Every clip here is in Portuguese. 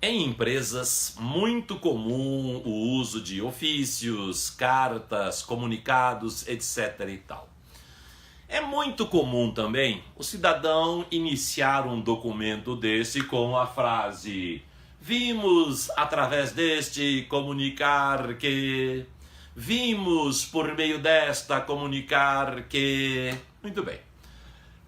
Em empresas, muito comum o uso de ofícios, cartas, comunicados, etc. e tal. É muito comum também o cidadão iniciar um documento desse com a frase: vimos através deste comunicar que... Vimos por meio desta comunicar que... Muito bem.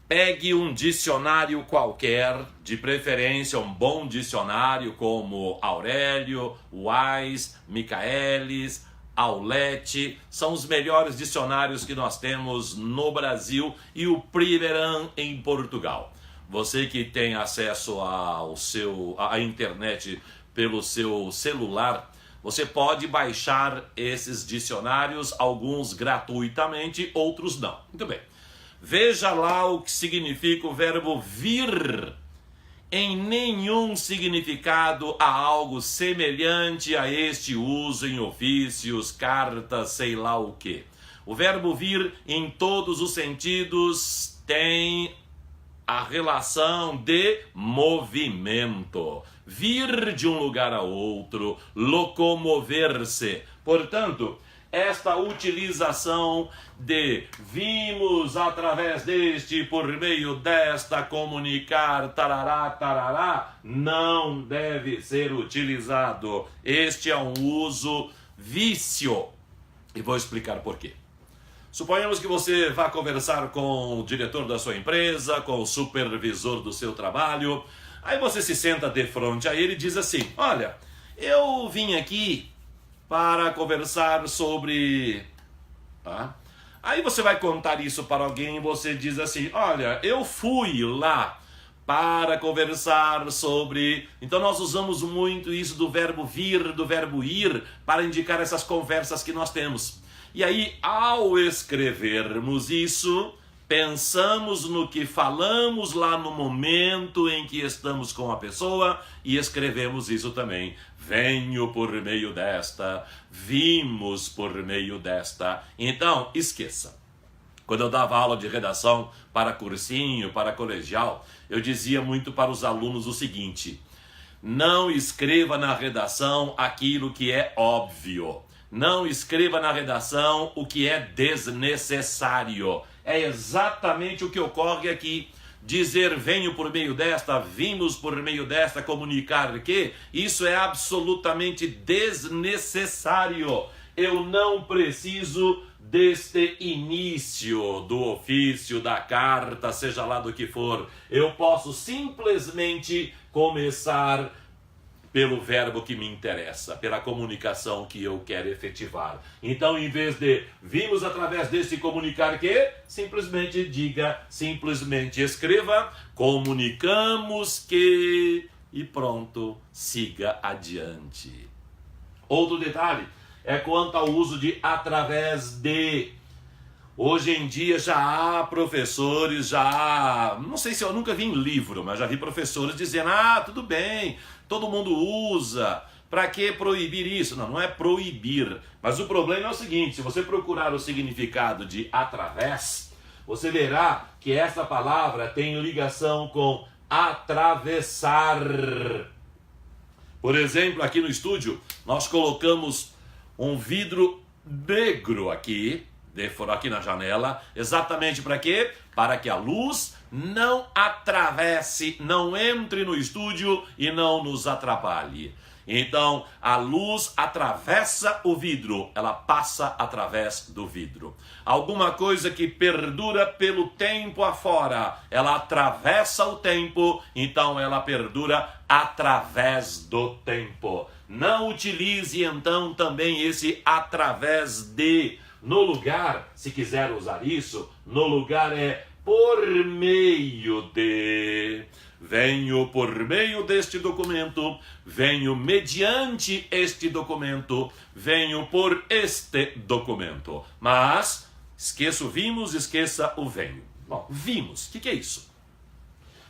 Pegue um dicionário qualquer, de preferência um bom dicionário como Aurélio, Wise, Michaelis, Aulete, são os melhores dicionários que nós temos no Brasil, e o Primeran em Portugal. Você que tem acesso à internet pelo seu celular, você pode baixar esses dicionários, alguns gratuitamente, outros não. Muito bem. Veja lá o que significa o verbo vir. Em nenhum significado há algo semelhante a este uso em ofícios, cartas, sei lá o que. O verbo vir, em todos os sentidos, tem a relação de movimento. Vir de um lugar a outro, locomover-se. Portanto, esta utilização de vimos através deste, por meio desta, comunicar, tarará, tarará, não deve ser utilizado. Este é um uso vício. E vou explicar por quê. Suponhamos que você vá conversar com o diretor da sua empresa, com o supervisor do seu trabalho. Aí você se senta de frente a ele e diz assim: olha, eu vim aqui para conversar sobre... Aí você vai contar isso para alguém e você diz assim: olha, eu fui lá para conversar sobre... Então nós usamos muito isso do verbo vir, do verbo ir, para indicar essas conversas que nós temos. E aí, ao escrevermos isso, pensamos no que falamos lá no momento em que estamos com a pessoa e escrevemos isso também. Venho por meio desta, vimos por meio desta. Então, esqueça. Quando eu dava aula de redação para cursinho, para colegial, eu dizia muito para os alunos o seguinte: não escreva na redação aquilo que é óbvio. Não escreva na redação o que é desnecessário. É exatamente o que ocorre aqui. Dizer venho por meio desta, vimos por meio desta, comunicar que, isso é absolutamente desnecessário. Eu não preciso deste início do ofício, da carta, seja lá do que for. Eu posso simplesmente começar pelo verbo que me interessa, pela comunicação que eu quero efetivar. Então, em vez de vimos através desse comunicar que, simplesmente diga, simplesmente escreva, comunicamos que, e pronto, siga adiante. Outro detalhe é quanto ao uso de através de. Hoje em dia já há professores, não sei se eu nunca vi em livro, mas já vi professores dizendo: tudo bem, todo mundo usa, para que proibir isso? Não, não é proibir, mas o problema é o seguinte: se você procurar o significado de através, você verá que essa palavra tem ligação com atravessar. Por exemplo, aqui no estúdio, nós colocamos um vidro negro aqui na janela, exatamente para quê? Para que a luz não atravesse, não entre no estúdio e não nos atrapalhe. Então, a luz atravessa o vidro, ela passa através do vidro. Alguma coisa que perdura pelo tempo afora, ela atravessa o tempo, então ela perdura através do tempo. Não utilize então também esse através de. No lugar, se quiser usar isso, no lugar é por meio de. Venho por meio deste documento, venho mediante este documento, venho por este documento. Mas, esqueça o vimos, esqueça o venho. Bom, vimos, o que é isso?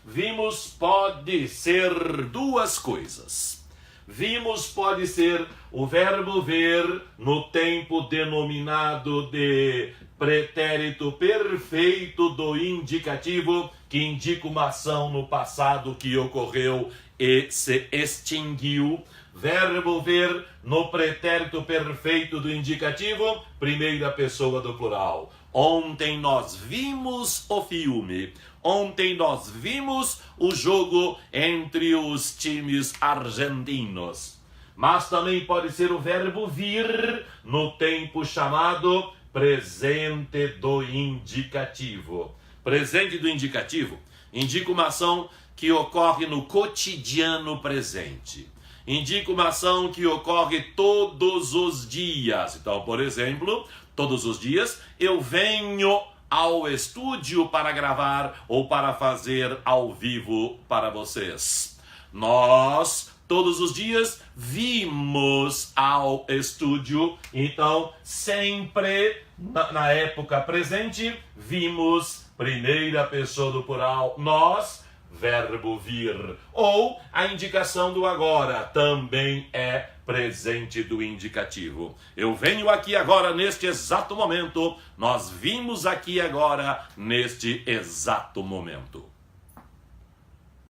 Vimos pode ser duas coisas. Vimos pode ser o verbo ver no tempo denominado de pretérito perfeito do indicativo, que indica uma ação no passado que ocorreu e se extinguiu. Verbo ver no pretérito perfeito do indicativo, primeira pessoa do plural. Ontem nós vimos o filme. Ontem nós vimos o jogo entre os times argentinos. Mas também pode ser o verbo vir no tempo chamado presente do indicativo. Presente do indicativo indica uma ação que ocorre no cotidiano presente. Indica uma ação que ocorre todos os dias. Então, por exemplo, todos os dias eu venho ao estúdio para gravar ou para fazer ao vivo para vocês. Nós, todos os dias, vimos ao estúdio. Então, sempre, na época presente, vimos, primeira pessoa do plural, nós, verbo vir. Ou a indicação do agora também é presente do indicativo. Eu venho aqui agora neste exato momento. Nós vimos aqui agora neste exato momento.